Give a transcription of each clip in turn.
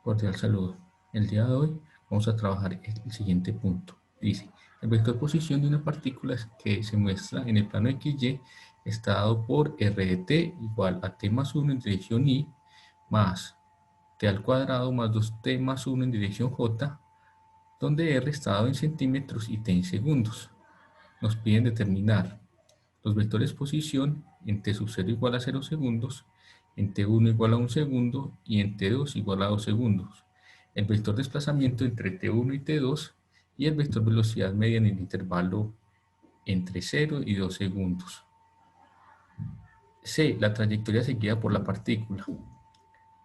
Cordial saludo. El día de hoy vamos a trabajar el siguiente punto. Dice, el vector posición de una partícula que se muestra en el plano XY está dado por r de t igual a t más 1 en dirección y más t al cuadrado más 2t más 1 en dirección j, donde r está dado en centímetros y t en segundos. Nos piden determinar los vectores posición en t sub 0 igual a 0 segundos, en t1 igual a 1 segundo y en t2 igual a 2 segundos. El vector desplazamiento entre t1 y t2 y el vector velocidad media en el intervalo entre 0 y 2 segundos. C. La trayectoria seguida por la partícula.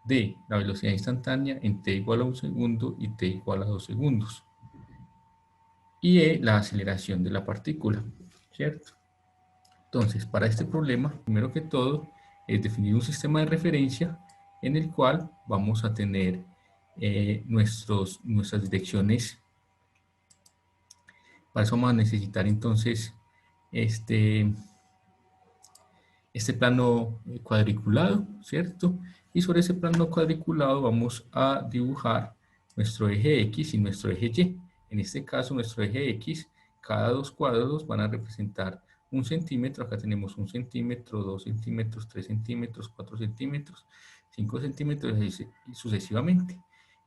D. La velocidad instantánea en t igual a 1 segundo y t igual a 2 segundos. Y E. La aceleración de la partícula, ¿cierto? Entonces, para este problema, primero que todo, es definir un sistema de referencia en el cual vamos a tener nuestras direcciones. Para eso vamos a necesitar entonces este plano cuadriculado, ¿cierto? Y sobre ese plano cuadriculado vamos a dibujar nuestro eje X y nuestro eje Y. En este caso, nuestro eje X, cada dos cuadros van a representar 1 centímetro. Acá tenemos 1 centímetro, 2 centímetros, 3 centímetros, 4 centímetros, 5 centímetros y sucesivamente.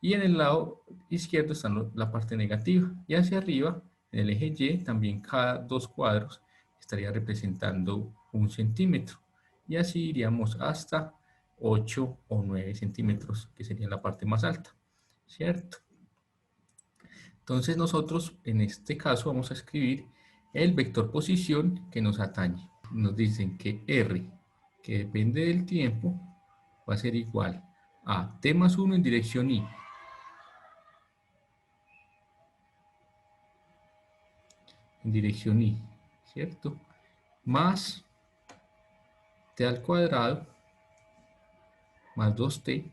Y en el lado izquierdo está la parte negativa. Y hacia arriba, en el eje Y, también cada dos cuadros estaría representando 1 centímetro. Y así iríamos hasta 8 o 9 centímetros, que sería la parte más alta, ¿cierto? Entonces nosotros, en este caso, vamos a escribir el vector posición que nos atañe. Nos dicen que R, que depende del tiempo, va a ser igual a t más 1 en dirección y. En dirección y, ¿cierto? Más t al cuadrado más 2t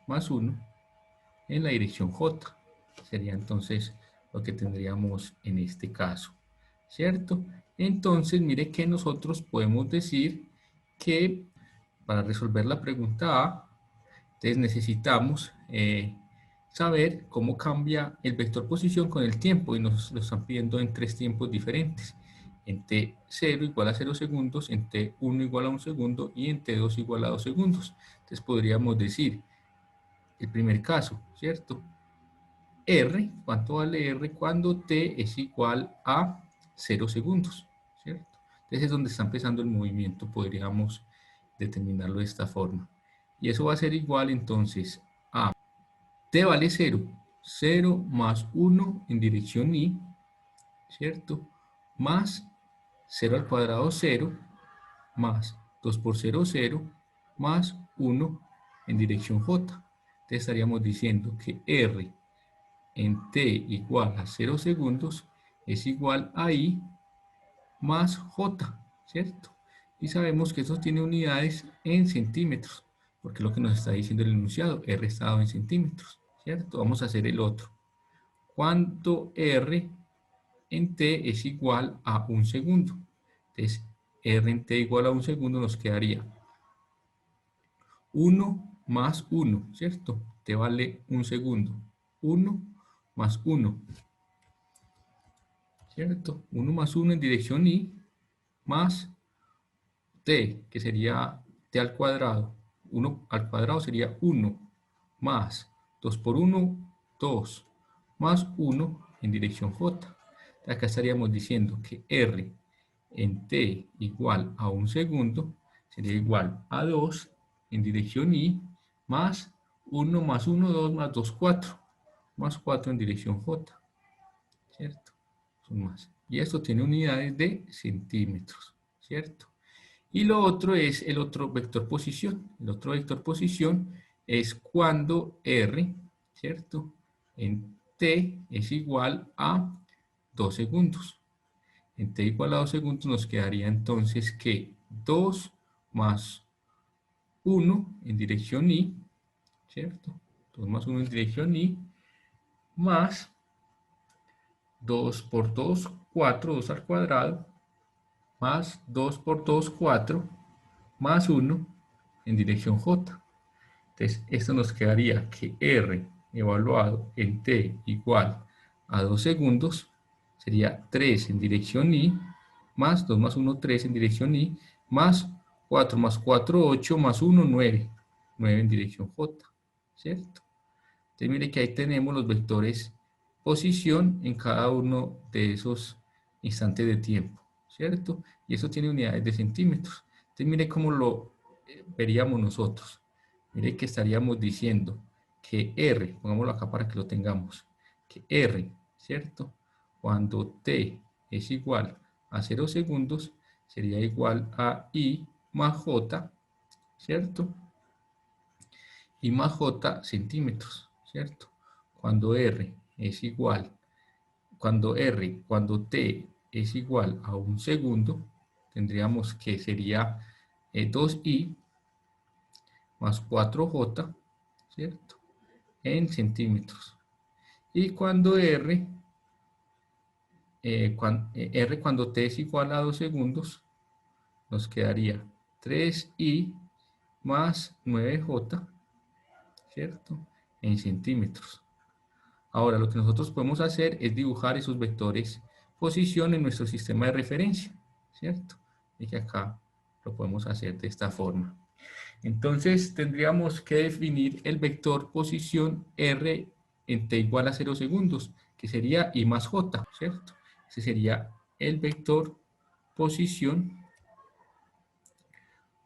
más 1 en la dirección j. Sería entonces lo que tendríamos en este caso, ¿cierto? Entonces, mire que nosotros podemos decir que para resolver la pregunta A, entonces necesitamos saber cómo cambia el vector posición con el tiempo, y nos lo están pidiendo en 3 tiempos diferentes. En t0 igual a 0 segundos, en t1 igual a 1 segundo y en t2 igual a 2 segundos. Entonces podríamos decir el primer caso, ¿cierto? R, ¿cuánto vale R cuando t es igual a 0 segundos? ¿Cierto? Entonces es donde está empezando el movimiento, podríamos determinarlo de esta forma. Y eso va a ser igual entonces a t vale 0, 0 más 1 en dirección y, ¿cierto? Más 0 al cuadrado 0, más 2 por 0, 0, más 1 en dirección j. Entonces estaríamos diciendo que R en t igual a 0 segundos es igual a I más J, ¿cierto? Y sabemos que eso tiene unidades en centímetros, porque es lo que nos está diciendo el enunciado, R está dado en centímetros, ¿cierto? Vamos a hacer el otro. ¿Cuánto R en t es igual a 1 segundo? Entonces, R en t igual a 1 segundo nos quedaría 1 más 1, ¿cierto? T vale 1 segundo. 1 más 1, ¿cierto? 1 más 1 en dirección y más t, que sería t al cuadrado. 1 al cuadrado sería 1 más 2 por 1, 2, más 1 en dirección j. Acá estaríamos diciendo que r en t igual a 1 segundo sería igual a 2 en dirección y más 1 más 1, 2 más 2, 4, más 4 en dirección j, ¿cierto? Son más. Y esto tiene unidades de centímetros, ¿cierto? Y lo otro es el otro vector posición. El otro vector posición es cuando R, ¿cierto? En t es igual a 2 segundos. En t igual a 2 segundos nos quedaría entonces que 2 más 1 en dirección y, ¿cierto? 2 más 1 en dirección y, más 2 por 2, 4, 2 al cuadrado, más 2 por 2, 4, más 1 en dirección j. Entonces, esto nos quedaría que R evaluado en t igual a 2 segundos sería 3 en dirección Y, más 2 más 1, 3 en dirección Y, más 4 más 4, 8, más 1, 9. 9 en dirección J, ¿cierto? Entonces, mire que ahí tenemos los vectores posición en cada uno de esos instantes de tiempo, ¿cierto? Y eso tiene unidades de centímetros. Entonces, mire cómo lo veríamos nosotros. Mire que estaríamos diciendo que R, pongámoslo acá para que lo tengamos, que R, ¿cierto? Cuando t es igual a 0 segundos, sería igual a I más J, ¿cierto? Y más J centímetros, ¿cierto? Cuando R es igual, cuando T es igual a 1 segundo, tendríamos que sería 2I más 4J, ¿cierto? En centímetros. Y cuando R cuando T es igual a 2 segundos, nos quedaría 3I más 9J, ¿cierto? En centímetros. Ahora, lo que nosotros podemos hacer es dibujar esos vectores posición en nuestro sistema de referencia, ¿cierto? Y que acá lo podemos hacer de esta forma. Entonces, tendríamos que definir el vector posición R en t igual a 0 segundos, que sería I más J, ¿cierto? Ese sería el vector posición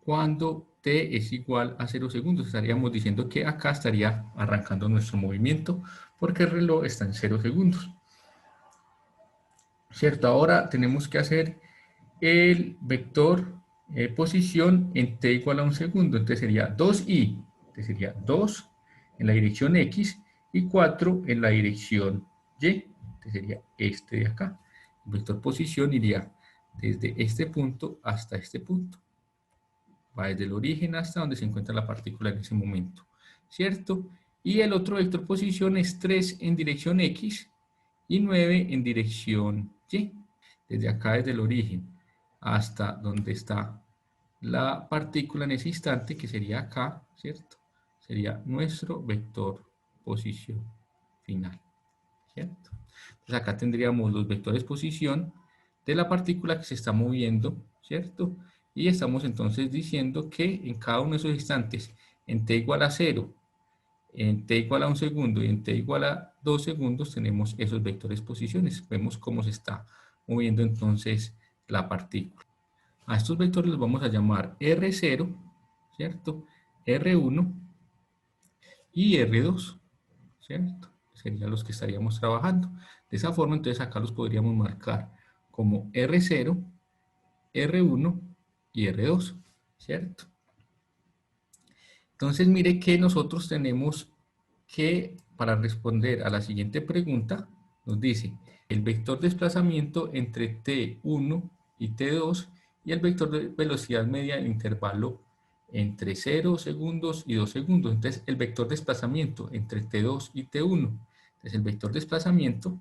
cuando t es igual a 0 segundos. Estaríamos diciendo que acá estaría arrancando nuestro movimiento porque el reloj está en 0 segundos. ¿Cierto? Ahora tenemos que hacer el vector posición en t igual a 1 segundo. Entonces sería 2i, entonces sería 2 en la dirección x y 4 en la dirección y. Entonces sería este de acá. El vector posición iría desde este punto hasta este punto. Va desde el origen hasta donde se encuentra la partícula en ese momento, ¿cierto? Y el otro vector posición es 3 en dirección X y 9 en dirección Y. Desde acá, desde el origen hasta donde está la partícula en ese instante, que sería acá, ¿cierto? Sería nuestro vector posición final, ¿cierto? Entonces acá tendríamos los vectores posición de la partícula que se está moviendo, ¿cierto? Y estamos entonces diciendo que en cada uno de esos instantes, en t igual a 0, en t igual a 1 segundo y en t igual a 2 segundos, tenemos esos vectores posiciones. Vemos cómo se está moviendo entonces la partícula. A estos vectores los vamos a llamar R0, ¿cierto? R1 y R2, ¿cierto? Serían los que estaríamos trabajando. De esa forma, entonces acá los podríamos marcar como R0, R1 y R2, ¿cierto? Entonces, mire que nosotros tenemos que, para responder a la siguiente pregunta, nos dice el vector de desplazamiento entre T1 y T2 y el vector de velocidad media en intervalo entre 0 segundos y 2 segundos. Entonces, el vector de desplazamiento entre T2 y T1. Entonces, el vector de desplazamiento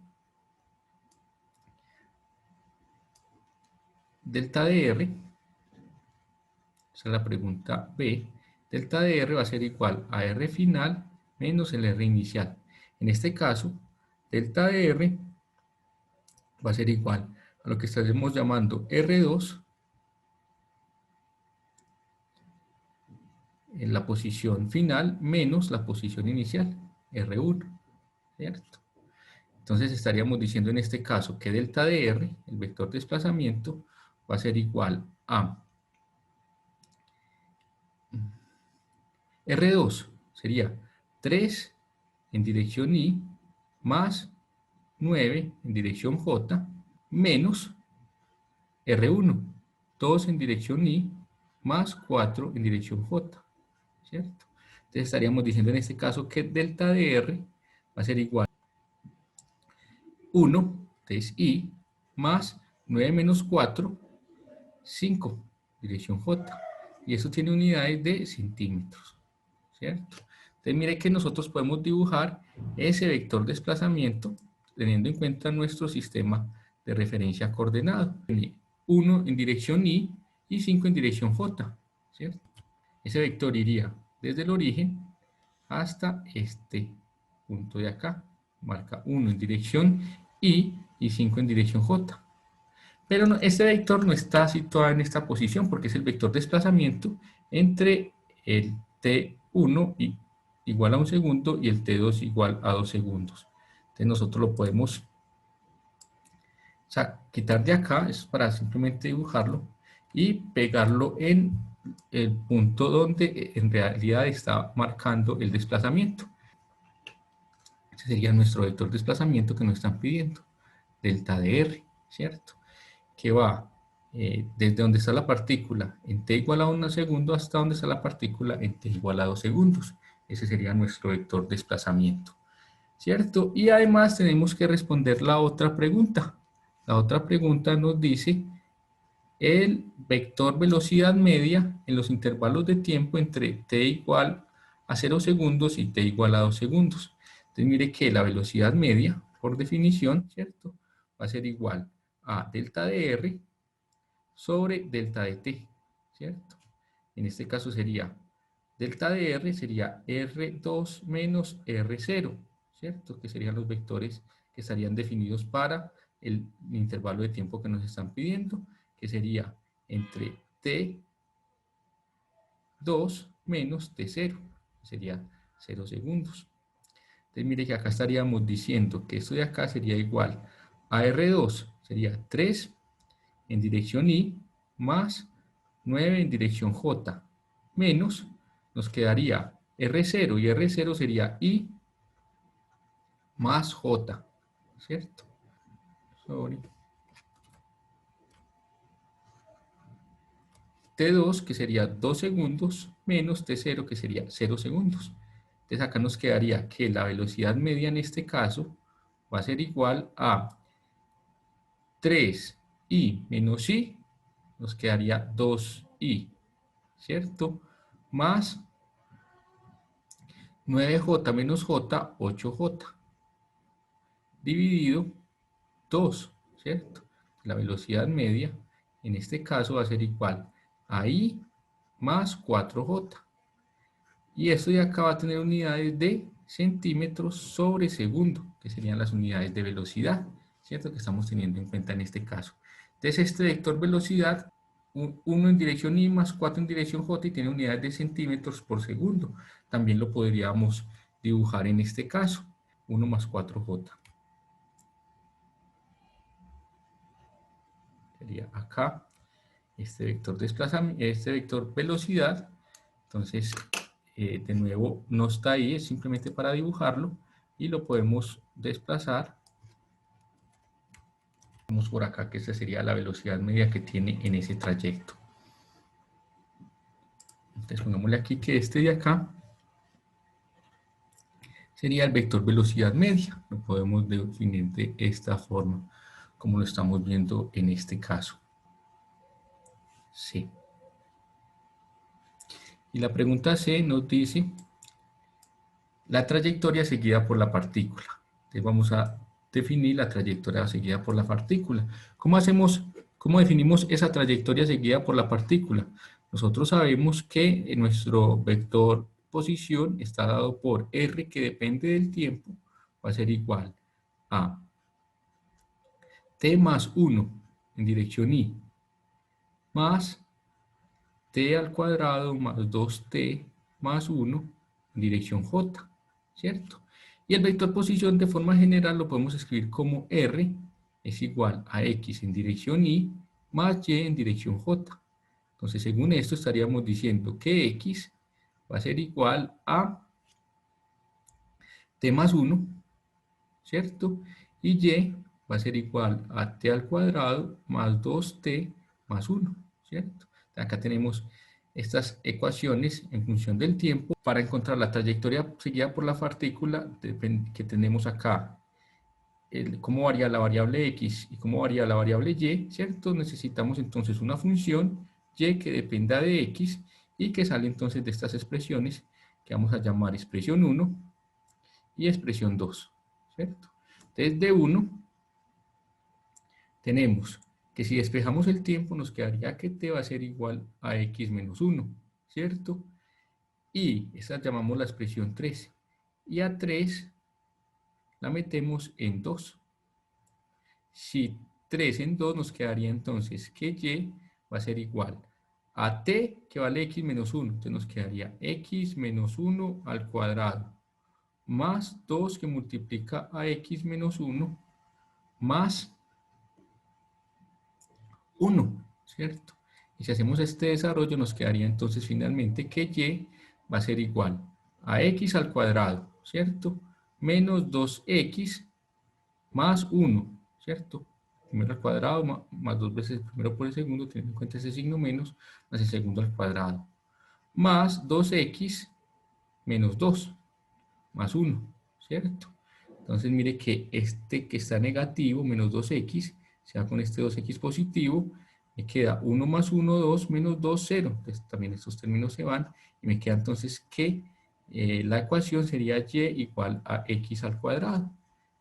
delta de R, esa es la pregunta B, delta de R va a ser igual a R final menos el R inicial. En este caso, delta de R va a ser igual a lo que estaremos llamando R2 en la posición final menos la posición inicial, R1, ¿cierto? Entonces estaríamos diciendo en este caso que delta de R, el vector de desplazamiento, va a ser igual a R2, sería 3 en dirección Y más 9 en dirección J menos R1, 2 en dirección Y más 4 en dirección J, ¿cierto? Entonces estaríamos diciendo en este caso que delta de R va a ser igual a 1, entonces I, más 9 menos 4, 5, dirección J. Y eso tiene unidades de centímetros, ¿cierto? Entonces mire que nosotros podemos dibujar ese vector de desplazamiento teniendo en cuenta nuestro sistema de referencia coordenado. 1 en dirección y 5 en dirección J, ¿cierto? Ese vector iría desde el origen hasta este punto de acá. Marca 1 en dirección y 5 en dirección J. Pero no, este vector no está situado en esta posición porque es el vector de desplazamiento entre el t1 igual a 1 segundo y el t2 igual a 2 segundos. Entonces nosotros lo podemos quitar de acá, es para simplemente dibujarlo, y pegarlo en el punto donde en realidad está marcando el desplazamiento. Ese sería nuestro vector de desplazamiento que nos están pidiendo, delta de R, ¿cierto? Que va desde donde está la partícula en t igual a 1 segundo hasta donde está la partícula en t igual a 2 segundos. Ese sería nuestro vector de desplazamiento, ¿cierto? Y además tenemos que responder la otra pregunta. La otra pregunta nos dice el vector velocidad media en los intervalos de tiempo entre t igual a 0 segundos y t igual a 2 segundos. Entonces mire que la velocidad media, por definición, ¿cierto? Va a ser igual a delta de R sobre delta de t, ¿cierto? En este caso sería delta de R sería R2 menos R0, ¿cierto? Que serían los vectores que estarían definidos para el intervalo de tiempo que nos están pidiendo, que sería entre T2 menos T0, sería 0 segundos. Entonces mire que acá estaríamos diciendo que esto de acá sería igual a R2, sería 3 en dirección Y, más 9 en dirección J, menos, nos quedaría R0, y R0 sería I más J, ¿cierto? Sobre T2, que sería 2 segundos, menos T0, que sería 0 segundos. Entonces acá nos quedaría que la velocidad media en este caso va a ser igual a 3I menos I, nos quedaría 2I, ¿cierto? Más 9J menos J, 8J, dividido 2, ¿cierto? La velocidad media, en este caso, va a ser igual a I más 4J. Y esto de acá va a tener unidades de centímetros sobre segundo, que serían las unidades de velocidad, ¿cierto? Que estamos teniendo en cuenta en este caso. Entonces, este vector velocidad, 1 en dirección I más 4 en dirección J, y tiene unidades de centímetros por segundo. También lo podríamos dibujar en este caso, 1 más 4J. Sería acá este vector desplazamiento, este vector velocidad. Entonces, de nuevo, no está ahí, es simplemente para dibujarlo y lo podemos desplazar. Vamos por acá, que esta sería la velocidad media que tiene en ese trayecto. Entonces, pongámosle aquí que este de acá sería el vector velocidad media. Lo podemos definir de esta forma, como lo estamos viendo en este caso. Sí. Y la pregunta C nos dice la trayectoria seguida por la partícula. Entonces vamos a definir la trayectoria seguida por la partícula. ¿Cómo definimos esa trayectoria seguida por la partícula? Nosotros sabemos que nuestro vector posición está dado por R, que depende del tiempo, va a ser igual a t más 1 en dirección Y, más t al cuadrado más 2t más 1 en dirección J, ¿cierto? Y el vector posición de forma general lo podemos escribir como R es igual a X en dirección Y más Y en dirección J. Entonces, según esto, estaríamos diciendo que X va a ser igual a t más 1, ¿cierto? Y Y va a ser igual a t al cuadrado más 2t más 1, ¿cierto? Acá tenemos estas ecuaciones en función del tiempo para encontrar la trayectoria seguida por la partícula que tenemos acá. Cómo varía la variable x y cómo varía la variable y, ¿cierto? Necesitamos entonces una función y que dependa de x y que sale entonces de estas expresiones que vamos a llamar expresión 1 y expresión 2, ¿cierto? Entonces de 1 tenemos que si despejamos el tiempo nos quedaría que t va a ser igual a x menos 1, ¿cierto? y esa llamamos la expresión 3. Y a 3 la metemos en 2. Si 3 en 2 nos quedaría entonces que y va a ser igual a t que vale x menos 1. Entonces nos quedaría x menos 1 al cuadrado más 2 que multiplica a x menos 1 más 1, ¿cierto? Y si hacemos este desarrollo nos quedaría entonces finalmente que y va a ser igual a x al cuadrado, ¿cierto? Menos 2x más 1, ¿cierto? Primero al cuadrado más 2 veces el primero por el segundo, teniendo en cuenta ese signo menos, más el segundo al cuadrado. Más 2x menos 2, más 1, ¿cierto? Entonces mire que este que está negativo, menos 2x, se va con este 2x positivo, me queda 1 más 1, 2, menos 2, 0. Entonces también estos términos se van, y me queda entonces que la ecuación sería y igual a x al cuadrado.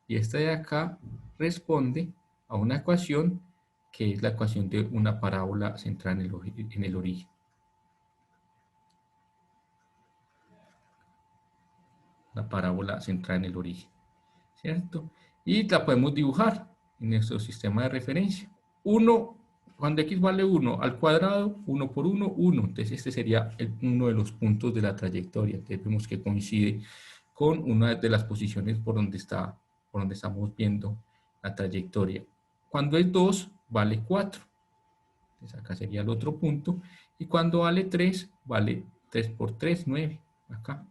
Y esta de acá responde a una ecuación que es la ecuación de una parábola centrada en el origen. La parábola centrada en el origen, ¿cierto? Y la podemos dibujar en nuestro sistema de referencia. 1, cuando x vale 1 al cuadrado, 1 por 1, 1. Entonces este sería uno de los puntos de la trayectoria. Entonces vemos que coincide con una de las posiciones por donde estamos viendo la trayectoria. Cuando es 2, vale 4. Entonces acá sería el otro punto. Y cuando vale 3, vale 3 por 3, 9. Acá.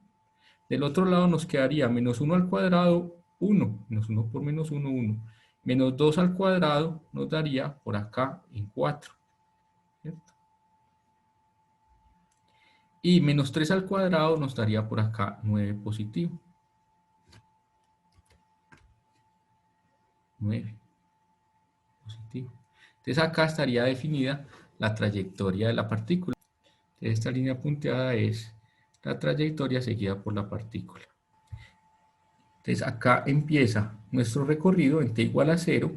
Del otro lado nos quedaría menos 1 al cuadrado, 1. Menos 1 por menos 1, 1. Menos 2 al cuadrado nos daría por acá en 4. ¿Cierto? Y menos 3 al cuadrado nos daría por acá 9 positivo. 9 positivo. Entonces acá estaría definida la trayectoria de la partícula. Esta línea punteada es la trayectoria seguida por la partícula. Entonces acá empieza nuestro recorrido en t igual a 0,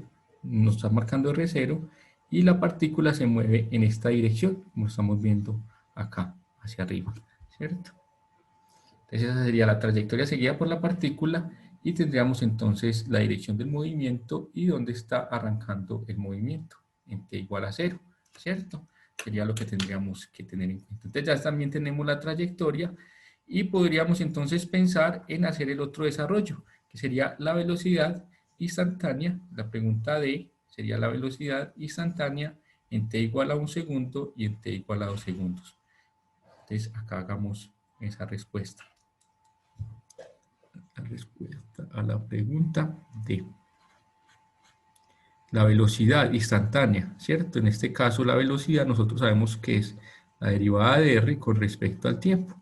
nos está marcando R0 y la partícula se mueve en esta dirección, como estamos viendo acá, hacia arriba, ¿cierto? Entonces esa sería la trayectoria seguida por la partícula y tendríamos entonces la dirección del movimiento y dónde está arrancando el movimiento, en t igual a 0, ¿cierto? Sería lo que tendríamos que tener en cuenta. Entonces ya también tenemos la trayectoria y podríamos entonces pensar en hacer el otro desarrollo, que sería la velocidad instantánea. La pregunta D sería la velocidad instantánea en t igual a 1 segundo y en t igual a 2 segundos. Entonces acá hagamos esa respuesta. La respuesta a la pregunta D. La velocidad instantánea, ¿cierto? En este caso la velocidad nosotros sabemos que es la derivada de r con respecto al tiempo.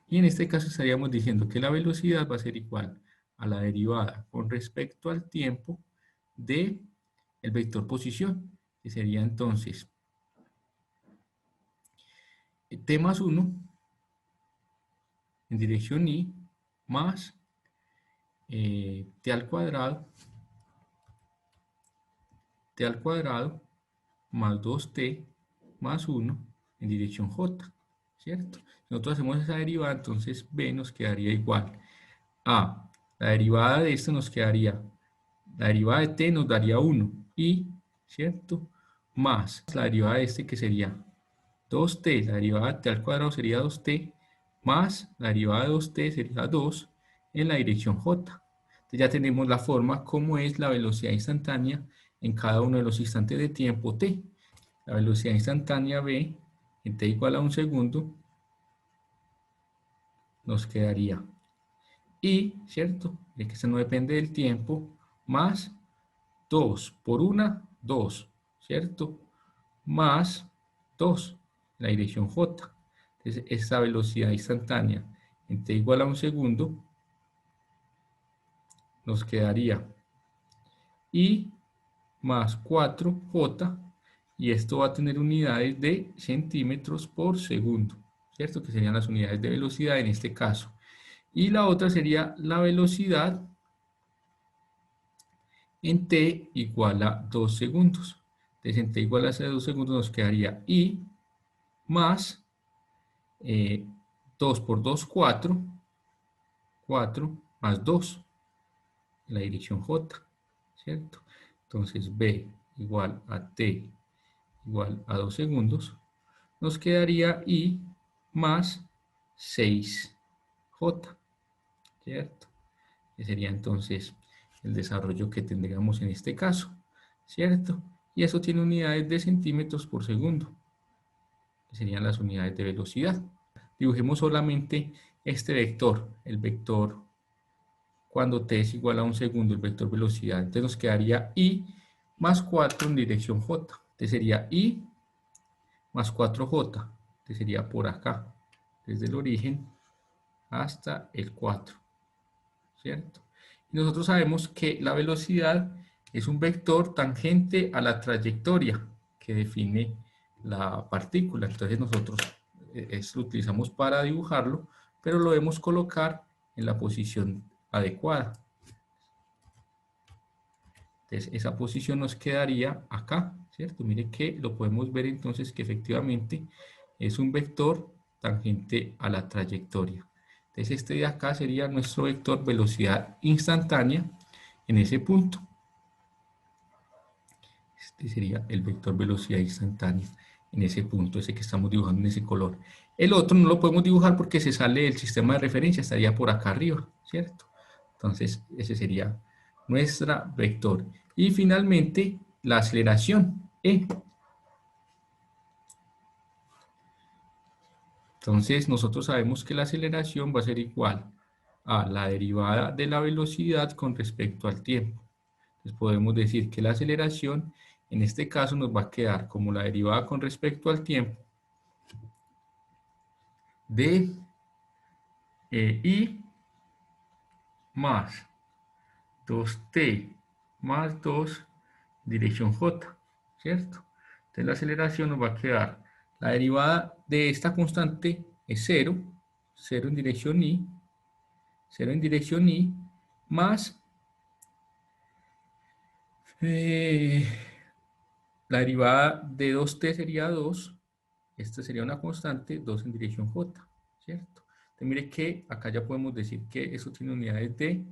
Y en este caso estaríamos diciendo que la velocidad va a ser igual a la derivada con respecto al tiempo de el vector posición, que sería entonces t más 1 en dirección y más t al cuadrado más 2t más 1 en dirección j, ¿cierto? Si nosotros hacemos esa derivada, entonces b nos quedaría igual a la derivada de esto nos quedaría, la derivada de t nos daría 1 y, ¿cierto? Más la derivada de este que sería 2t, la derivada de t al cuadrado sería 2t, más la derivada de 2t sería 2 en la dirección j. Entonces ya tenemos la forma como es la velocidad instantánea en cada uno de los instantes de tiempo t. La velocidad instantánea v en t igual a 1 segundo nos quedaría y, ¿cierto? Ya que esto no depende del tiempo, más 2 por 1, 2, ¿cierto? Más 2, la dirección j. Entonces, esta velocidad instantánea en t igual a 1 segundo nos quedaría y más 4j, y esto va a tener unidades de centímetros por segundo, ¿cierto? Que serían las unidades de velocidad en este caso. Y la otra sería la velocidad en t igual a 2 segundos. Entonces en t igual a 2 segundos nos quedaría i más 2 por 2, 4. 4 más 2 en la dirección J, ¿cierto? Entonces B igual a T igual a 2 segundos. Nos quedaría I más 6J, ¿cierto? Que sería entonces el desarrollo que tendríamos en este caso, ¿cierto? Y eso tiene unidades de centímetros por segundo, que serían las unidades de velocidad. Dibujemos solamente este vector, el vector cuando t es igual a 1 segundo, el vector velocidad. Entonces nos quedaría I más 4 en dirección J. Entonces sería I más 4J. Entonces sería por acá, desde el origen hasta el 4, ¿cierto? Y nosotros sabemos que la velocidad es un vector tangente a la trayectoria que define la partícula. Entonces nosotros lo utilizamos para dibujarlo, pero lo debemos colocar en la posición adecuada. Entonces esa posición nos quedaría acá, ¿cierto? Mire que lo podemos ver entonces que efectivamente es un vector tangente a la trayectoria. Entonces este de acá sería nuestro vector velocidad instantánea en ese punto. Este sería el vector velocidad instantánea en ese punto, ese que estamos dibujando en ese color. El otro no lo podemos dibujar porque se sale del sistema de referencia, estaría por acá arriba, ¿cierto? Entonces ese sería nuestra vector. Y finalmente la aceleración, E. Entonces nosotros sabemos que la aceleración va a ser igual a la derivada de la velocidad con respecto al tiempo. Entonces podemos decir que la aceleración en este caso nos va a quedar como la derivada con respecto al tiempo de I más 2t más 2 dirección J, ¿cierto? Entonces la aceleración nos va a quedar, la derivada de esta constante es 0, 0 en dirección I, 0 en dirección I, más la derivada de 2t sería 2, esta sería una constante, 2 en dirección J, ¿cierto? Entonces mire que acá ya podemos decir que eso tiene unidades de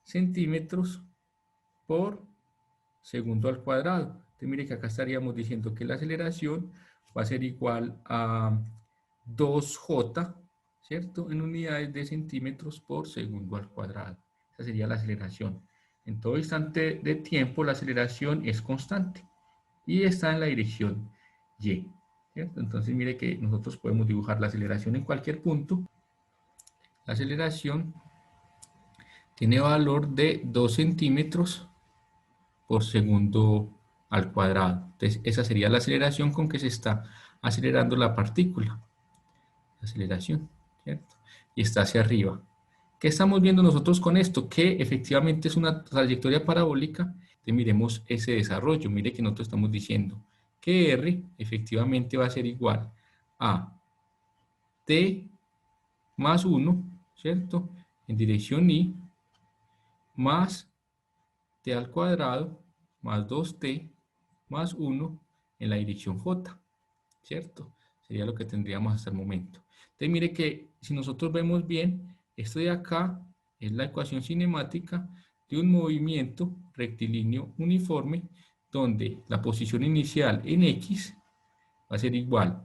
centímetros por segundo al cuadrado. Entonces mire que acá estaríamos diciendo que la aceleración va a ser igual a 2J, ¿cierto? En unidades de centímetros por segundo al cuadrado. Esa sería la aceleración. En todo instante de tiempo la aceleración es constante y está en la dirección Y, ¿cierto? Entonces mire que nosotros podemos dibujar la aceleración en cualquier punto. La aceleración tiene valor de 2 centímetros por segundo al cuadrado. Entonces, esa sería la aceleración con que se está acelerando la partícula. Aceleración, ¿cierto? Y está hacia arriba. ¿Qué estamos viendo nosotros con esto? Que efectivamente es una trayectoria parabólica. Entonces, miremos ese desarrollo. Mire que nosotros estamos diciendo que R efectivamente va a ser igual a T más 1, ¿cierto? En dirección I, más T al cuadrado, más 2T, más 1 en la dirección J, ¿cierto? Sería lo que tendríamos hasta el momento. Entonces mire que si nosotros vemos bien, esto de acá es la ecuación cinemática de un movimiento rectilíneo uniforme donde la posición inicial en X va a ser igual,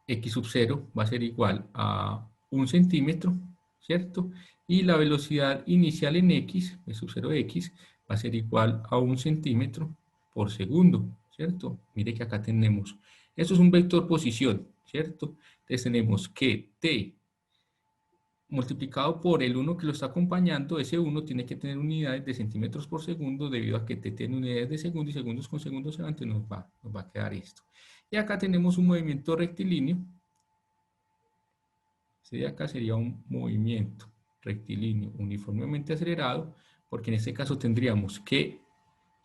X sub 0 va a ser igual a 1 centímetro, ¿cierto? Y la velocidad inicial en X, V sub 0x, va a ser igual a 1 centímetro por segundo, ¿cierto? Mire que acá tenemos, esto es un vector posición, ¿cierto? Entonces tenemos que t multiplicado por el 1 que lo está acompañando, ese 1 tiene que tener unidades de centímetros por segundo debido a que t tiene unidades de segundo y segundos con segundos se va, entonces nos va a quedar esto. Y acá tenemos un movimiento rectilíneo. Este de acá sería un movimiento rectilíneo uniformemente acelerado, porque en este caso tendríamos que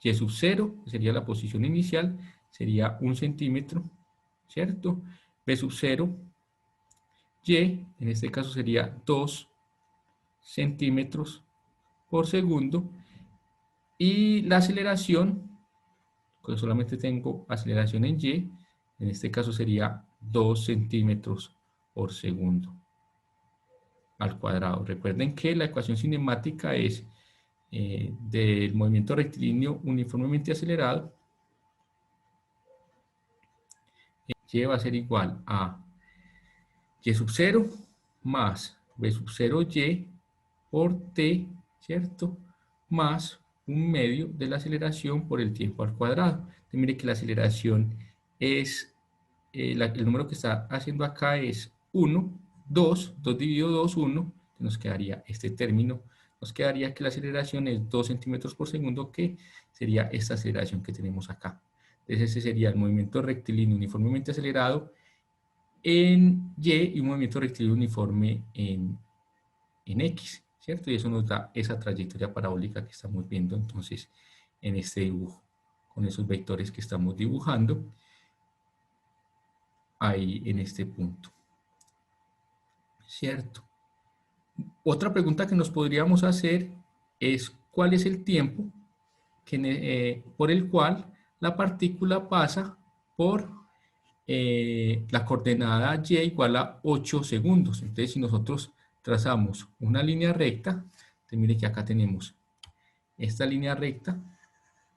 y sub 0, que sería la posición inicial, sería 1 centímetro, ¿cierto? B sub 0, y en este caso sería 2 centímetros por segundo, y la aceleración, pues solamente tengo aceleración en Y, en este caso sería 2 centímetros por segundo al cuadrado. Recuerden que la ecuación cinemática es del movimiento rectilíneo uniformemente acelerado. Y va a ser igual a y sub 0 más b sub 0 y por t, ¿cierto? Más un medio de la aceleración por el tiempo al cuadrado. Entonces, mire que la aceleración es, el número que está haciendo acá es 1, 2 dividido 2, 1, nos quedaría este término, nos quedaría que la aceleración es 2 centímetros por segundo, que sería esta aceleración que tenemos acá. Entonces ese sería el movimiento rectilíneo uniformemente acelerado en Y y un movimiento rectilíneo uniforme en X, ¿cierto? Y eso nos da esa trayectoria parabólica que estamos viendo entonces en este dibujo, con esos vectores que estamos dibujando ahí en este punto, ¿cierto? Otra pregunta que nos podríamos hacer es ¿cuál es el tiempo por el cual la partícula pasa por la coordenada y igual a 8 segundos? Entonces, si nosotros trazamos una línea recta, entonces mire que acá tenemos esta línea recta,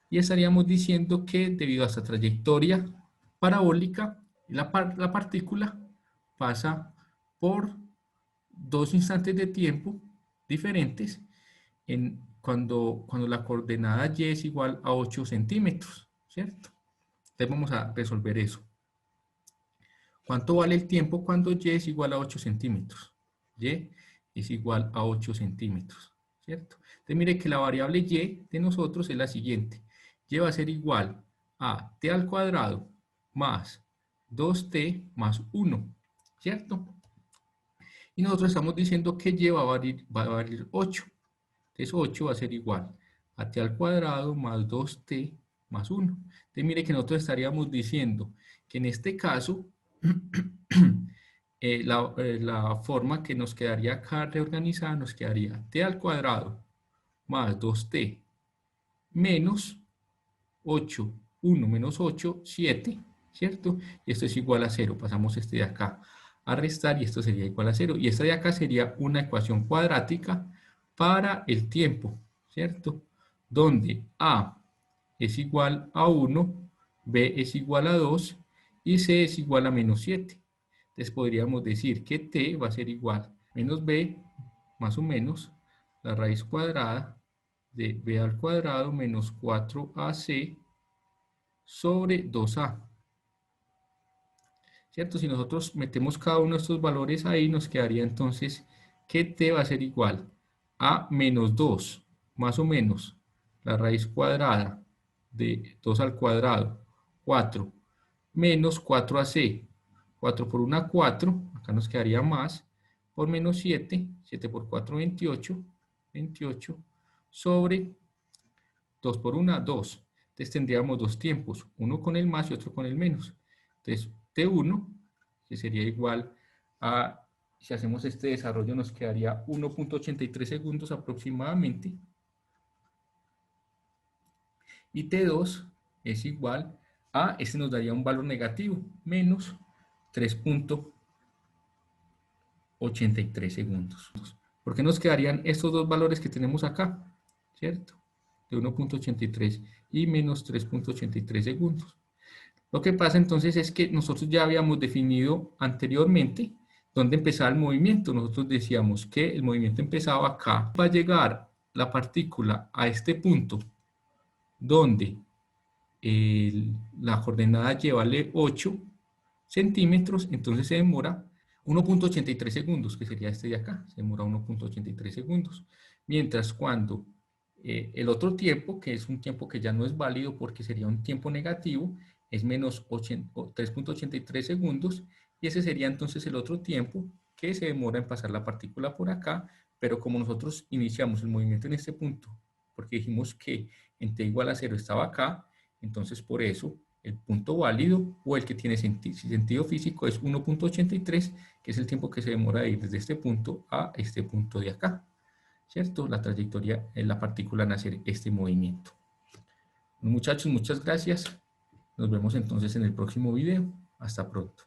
y estaríamos diciendo que debido a esta trayectoria parabólica, la partícula pasa por dos instantes de tiempo diferentes cuando la coordenada y es igual a 8 centímetros, ¿cierto? Entonces vamos a resolver eso. ¿Cuánto vale el tiempo cuando y es igual a 8 centímetros? Y es igual a 8 centímetros, ¿cierto? Entonces mire que la variable y de nosotros es la siguiente. Y va a ser igual a t al cuadrado más 2t más 1, ¿cierto? Y nosotros estamos diciendo que y va a valer 8. Entonces 8 va a ser igual a t al cuadrado más 2t más 1. Entonces mire que nosotros estaríamos diciendo que en este caso la forma que nos quedaría acá reorganizada nos quedaría t al cuadrado más 2t menos 8, 1 menos 8, 7, ¿cierto? Y esto es igual a 0. Pasamos este de acá a restar y esto sería igual a 0. Y esta de acá sería una ecuación cuadrática para el tiempo, ¿cierto? Donde A es igual a 1, B es igual a 2 y C es igual a menos 7. Entonces podríamos decir que T va a ser igual a menos B más o menos la raíz cuadrada de B al cuadrado menos 4AC sobre 2A. ¿Cierto? Si nosotros metemos cada uno de estos valores ahí, nos quedaría entonces que T va a ser igual a menos 2, más o menos, la raíz cuadrada de 2 al cuadrado, 4, menos 4AC. 4 por 1, 4, acá nos quedaría más, por menos 7, 7 por 4, 28, 28, sobre 2 por 1, 2. Entonces tendríamos dos tiempos, uno con el más y otro con el menos. Entonces T1, que sería igual a, si hacemos este desarrollo, nos quedaría 1.83 segundos aproximadamente. Y T2 es igual a, este nos daría un valor negativo, menos 3.83 segundos. ¿Por qué nos quedarían estos dos valores que tenemos acá? ¿Cierto? De 1.83 y menos 3.83 segundos. Lo que pasa entonces es que nosotros ya habíamos definido anteriormente dónde empezaba el movimiento. Nosotros decíamos que el movimiento empezaba acá. Va a llegar la partícula a este punto donde la coordenada y vale 8 centímetros, entonces se demora 1.83 segundos, que sería este de acá, se demora 1.83 segundos. Mientras cuando el otro tiempo, que es un tiempo que ya no es válido porque sería un tiempo negativo, es menos 3.83 segundos, y ese sería entonces el otro tiempo que se demora en pasar la partícula por acá, pero como nosotros iniciamos el movimiento en este punto, porque dijimos que en t igual a 0 estaba acá, entonces por eso el punto válido o el que tiene sentido físico es 1.83, que es el tiempo que se demora de ir desde este punto a este punto de acá, ¿cierto? La trayectoria en la partícula en hacer este movimiento. Bueno, muchachos, muchas gracias. Nos vemos entonces en el próximo video. Hasta pronto.